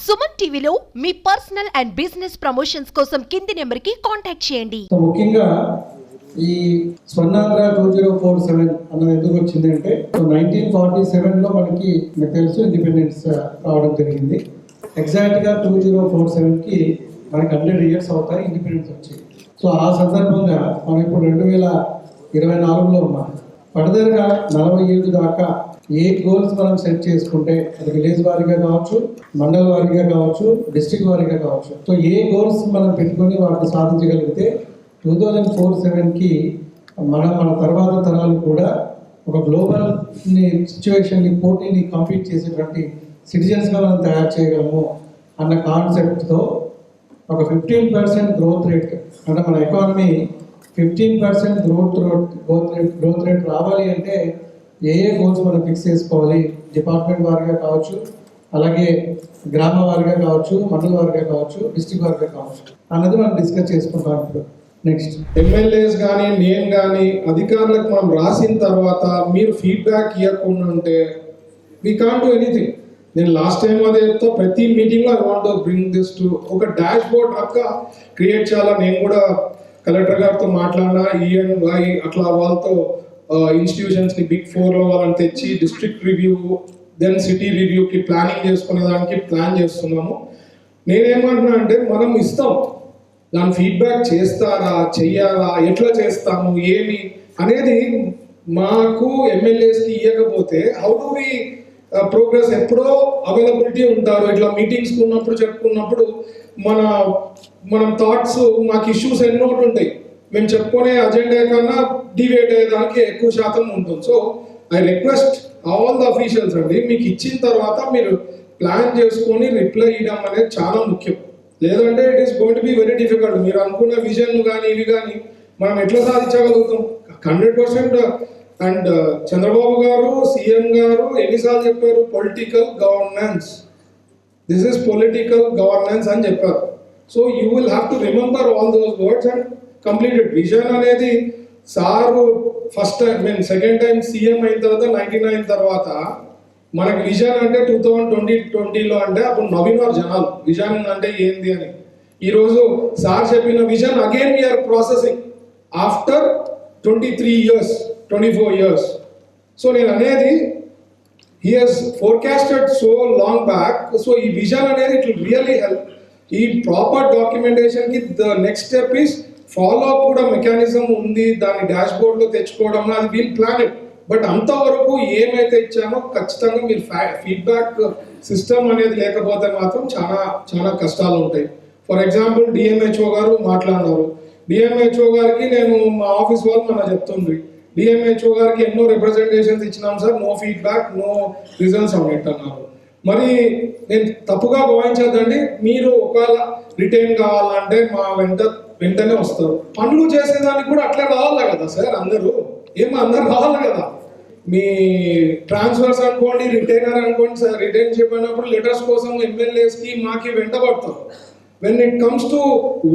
సుమన్ టీవీలో మీ personal and business promotions కోసం కింది నెంబర్కి కాంటాక్ట్ చేయండి. ముఖ్యంగా ఈ స్వర్ణాంధ్ర 2047 అన్నది ఎందుకు వచ్చిందంటే 1947లో మనకి మీకు తెలుసు ఇండిపెండెన్స్ రావడం జరిగింది. ఎగ్జాక్ట్గా 2047కి మనకి 100 years అవుతాయి ఇండిపెండెన్స్ వచ్చి. సో ఆ సందర్భంగా మనం ఇప్పుడు 2024లో ఉన్నాం. ఫర్దర్గా 47 దాకా ఏ గోల్స్ మనం సెట్ చేసుకుంటే అది విలేజ్ వారీగా కావచ్చు, మండల వారీగా కావచ్చు, డిస్ట్రిక్ట్ వారీగా కావచ్చు, సో ఏ గోల్స్ మనం పెట్టుకొని వాటిని సాధించగలిగితే 2047కి మన తర్వాత తరాలు కూడా ఒక గ్లోబల్ సిచ్యువేషన్ని పోటీని కంపీట్ చేసేటువంటి సిటిజన్స్గా మనం తయారు చేయగలము అన్న కాన్సెప్ట్తో ఒక 15% గ్రోత్ రేట్, అంటే మన ఎకానమీ 15% గ్రోత్ రేట్ రావాలి అంటే ఏ గోల్స్ మనం ఫిక్స్ చేసుకోవాలి, డిపార్ట్మెంట్ వారిగా కావచ్చు, అలాగే గ్రామ వారిగా కావచ్చు, మండల వారిగా కావచ్చు, డిస్ట్రిక్ట్ వారిగా కావచ్చు అన్నది మనం డిస్కస్ చేసుకుంటాం. ఇప్పుడు నెక్స్ట్ ఎమ్మెల్యేస్ కానీ నేను కానీ అధికారులకు మనం రాసిన తర్వాత మీరు ఫీడ్బ్యాక్ ఇవ్వకుండా ఉంటే వీ కాంట్ డూ ఎనీథింగ్. నేను లాస్ట్ టైం అదే చెప్తా, ప్రతి మీటింగ్లో I want to bring this to ఒక డాష్ బోర్డ్ అక్క క్రియేట్ చేయాలా. నేను కూడా కలెక్టర్ గారితో మాట్లాడినా, ఈఎన్ఐ అట్లా వాళ్ళతో ఇన్స్టిట్యూషన్స్ని బిగ్ 4లో వాళ్ళని తెచ్చి డిస్ట్రిక్ట్ రివ్యూ దెన్ సిటీ రివ్యూకి ప్లానింగ్ చేసుకునే దానికి ప్లాన్ చేస్తున్నాము. నేనేమంటున్నా అంటే మనం ఇస్తాం, దాని ఫీడ్బ్యాక్ చేస్తారా, చెయ్యాలా, ఎట్లా చేస్తాము, ఏమి అనేది మాకు ఎమ్మెల్యేస్కి ఇవ్వకపోతే హౌ డు వి ప్రోగ్రెస్. ఎప్పుడో అవైలబిలిటీ ఉంటారు, ఇట్లా మీటింగ్స్కి ఉన్నప్పుడు చెప్పుకున్నప్పుడు మనం థాట్స్, మాకు ఇష్యూస్ ఎన్నో ఉంటాయి, మేము చెప్పుకునే అజెండా కన్నా డివేట్ అయ్యేదానికి ఎక్కువ శాతం ఉంటుంది. So I request all the officials అండి, మీకు ఇచ్చిన తర్వాత మీరు ప్లాన్ చేసుకొని రిప్లై ఇవ్వడం అనేది చాలా ముఖ్యం. లేదంటే it is going to be very difficult. మీరు అనుకున్న విజన్ కానీ ఇవి కానీ మనం ఎట్లా సాధించగలుగుతాం 100%. అండ్ చంద్రబాబు గారు, సీఎం గారు ఎన్నిసార్లు చెప్పారు, political governance, this is political governance అని చెప్పారు. So you will have to remember all those words and completed. Vision అనేది sir first time second time CM అయిన తర్వాత 99 తర్వాత మనకి విజన్ అంటే 2020లో అంటే అప్పుడు నవీనార్ జనాలు విజన్ అంటే ఏంది అని. ఈరోజు సార్ చెప్పిన vision again we're processing after 23 years 24 years. So నేను అనేది he he's forecasted so long back. So ఈ విజన్ అనేది ఇట్ విల్ రియల్లీ హెల్ప్. ఈ ప్రాపర్ డాక్యుమెంటేషన్కి the next step is follow up కూడా మెకానిజం ఉంది, దాన్ని డాష్ బోర్డ్లో తెచ్చుకోవడం, అది వీల్ ప్లాన్ ఇట్. బట్ అంతవరకు ఏమైతే ఇచ్చామో ఖచ్చితంగా మీరు ఫీడ్బ్యాక్ సిస్టమ్ అనేది లేకపోతే మాత్రం చాలా చాలా కష్టాలు ఉంటాయి. ఫర్ ఎగ్జాంపుల్ డిఎంహెచ్ఓ గారు మాట్లాడినారు. డిఎంహెచ్ఓ గారికి నేను మా ఆఫీస్ వాళ్ళు మన చెప్తుంది, డిఎంహెచ్ఓ గారికి ఎన్నో రిప్రజెంటేషన్స్ ఇచ్చినాం sir, no feedback, no results అన్నట్టు అన్నారు. మరి నేను తప్పుగా భావించద్దండి, మీరు ఒకవేళ రిటైన్ కావాలంటే మా వెంటనే వస్తారు. పనులు చేసేదానికి కూడా అట్లే రావాలి కదా సార్, అందరూ రావాలి కదా. మీ ట్రాన్స్ఫర్స్ అనుకోండి, రిటైనర్ అనుకోండి సార్, రిటైన్ చెప్పినప్పుడు లెటర్స్ కోసం ఎమ్మెల్యేస్కి మాకి వెంటబడతారు. When it comes to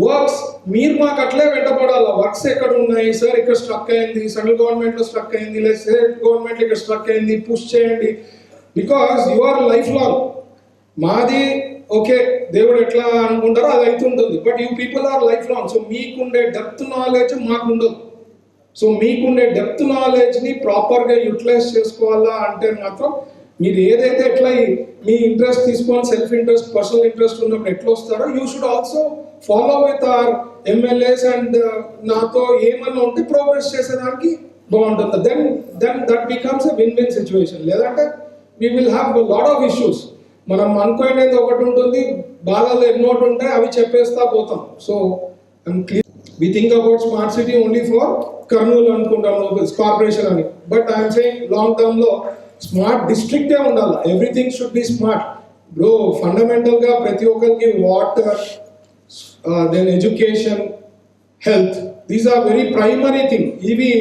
works మీరు మాకు అట్లే వెంటపడాలా. వర్క్స్ ఎక్కడ ఉన్నాయి సార్, ఇక్కడ స్ట్రక్ అయింది, సెంట్రల్ గవర్నమెంట్లో స్ట్రక్ అయింది, లేదా స్టేట్ గవర్నమెంట్లో ఇక్కడ స్ట్రక్ అయింది, పుష్ చేయండి. Because you are life long. మాది ఓకే దేవుడు ఎట్లా అనుకుంటారో అది అవుతుంటుంది, but you people are life long. So మీకుండే డెప్త్ నాలెడ్జ్ మాకుండదు. సో మీకుండే డెప్త్ నాలెడ్జ్ని ప్రాపర్గా యూటిలైజ్ చేసుకోవాలా అంటే మాత్రం మీరు ఏదైతే ఎట్లా మీ ఇంట్రెస్ట్ తీసుకొని సెల్ఫ్ ఇంట్రెస్ట్, పర్సనల్ ఇంట్రెస్ట్ ఉన్నప్పుడు ఎట్లా వస్తారో you should also follow with our MLAs and నాతో ఏమన్నా ఉంటే ప్రోగ్రెస్ చేసేదానికి బాగుంటుంది. Then that becomes a win win situation. లేదంటే we will have lot of issues. మనం అనుకునేది ఒకటి ఉంటుంది, బాధలు ఎన్నోటి ఉంటాయి, అవి చెప్పేస్తా పోతాం. So I'm clear. We think about smart city only for Kurnool అనుకుంటాము కార్పొరేషన్ అని, బట్ ఐఎమ్ సేయింగ్ లాంగ్ టర్మ్లో స్మార్ట్ డిస్ట్రిక్టే ఉండాలి. Everything should be smart. Bro ఫండమెంటల్గా ప్రతి ఒక్కరికి water, then education, health, these are very primary thing. ఇవి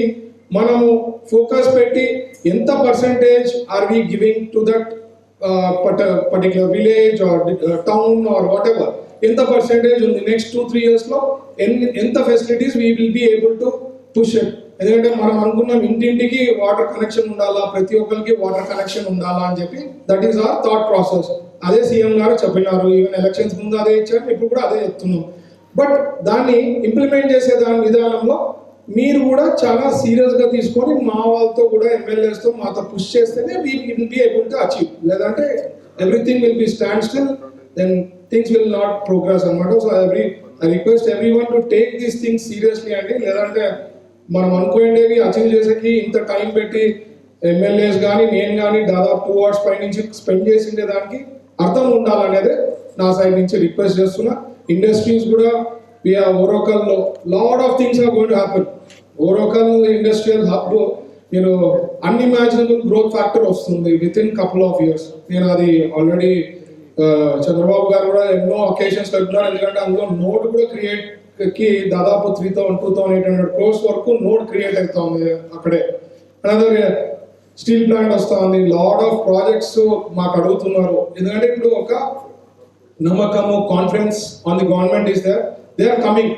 మనము ఫోకస్ పెట్టి ఎంత percentage are we giving to that particular village or town or whatever, ఎంత పర్సంటేజ్ ఉంది నెక్స్ట్ 2-3 yearsలో, ఎంత facilities we will be able to push it ఎందుకంటే మనం అనుకున్నాం ఇంటింటికి వాటర్ కనెక్షన్ ఉండాలా, ప్రతి ఒక్కరికి వాటర్ కనెక్షన్ ఉండాలా అని చెప్పి. That is our thought process. అదే సీఎం గారు చెప్పినారు, ఈవెన్ ఎలక్షన్స్ ముందు అదే ఇచ్చారు, ఇప్పుడు కూడా అదే చెప్తున్నాం. బట్ దాన్ని ఇంప్లిమెంట్ చేసే దాని విధానంలో మీరు కూడా చాలా సీరియస్గా తీసుకొని మా వాళ్ళతో కూడా ఎమ్మెల్యేస్తో మాతో పుష్ చేస్తేనే we will be able to achieve. లేదంటే everything will be stand still, then things will not progress అనమాట. So I request every one to take these things seriously అండి. లేదంటే మనం అనుకోండేవి అచీవ్ చేసేకి ఇంత టైం పెట్టి ఎమ్మెల్యేస్ కానీ నేను కానీ దాదాపు 2 hours పై నుంచి స్పెండ్ చేసిండే దానికి అర్థం ఉండాలనేదే నా సైడ్ నుంచి రిక్వెస్ట్ చేస్తున్నా. ఇండస్ట్రీస్ కూడా ఓరోకల్లో lot of things are going to happen. Orvakal industrial hub మీరు అన్ఇమాజినబుల్ గ్రోత్ ఫ్యాక్టర్ వస్తుంది with in couple of years. నేను అది ఆల్రెడీ చంద్రబాబు గారు కూడా ఎన్నో ఒకేషన్స్ పెడుతున్నారు. ఎందుకంటే అందులో నోట్ కూడా క్రియేట్ కి దాదాపు 3,000-2,800 crores వరకు నోట్ క్రియేట్ అవుతా ఉంది అక్కడే. అలాగే స్టీల్ ప్లాంట్ వస్తూ ఉంది, లాట్ ఆఫ్ ప్రాజెక్ట్స్ మాకు అడుగుతున్నారు. ఎందుకంటే ఇప్పుడు ఒక నమ్మకము, confidence on the government is there, they are coming.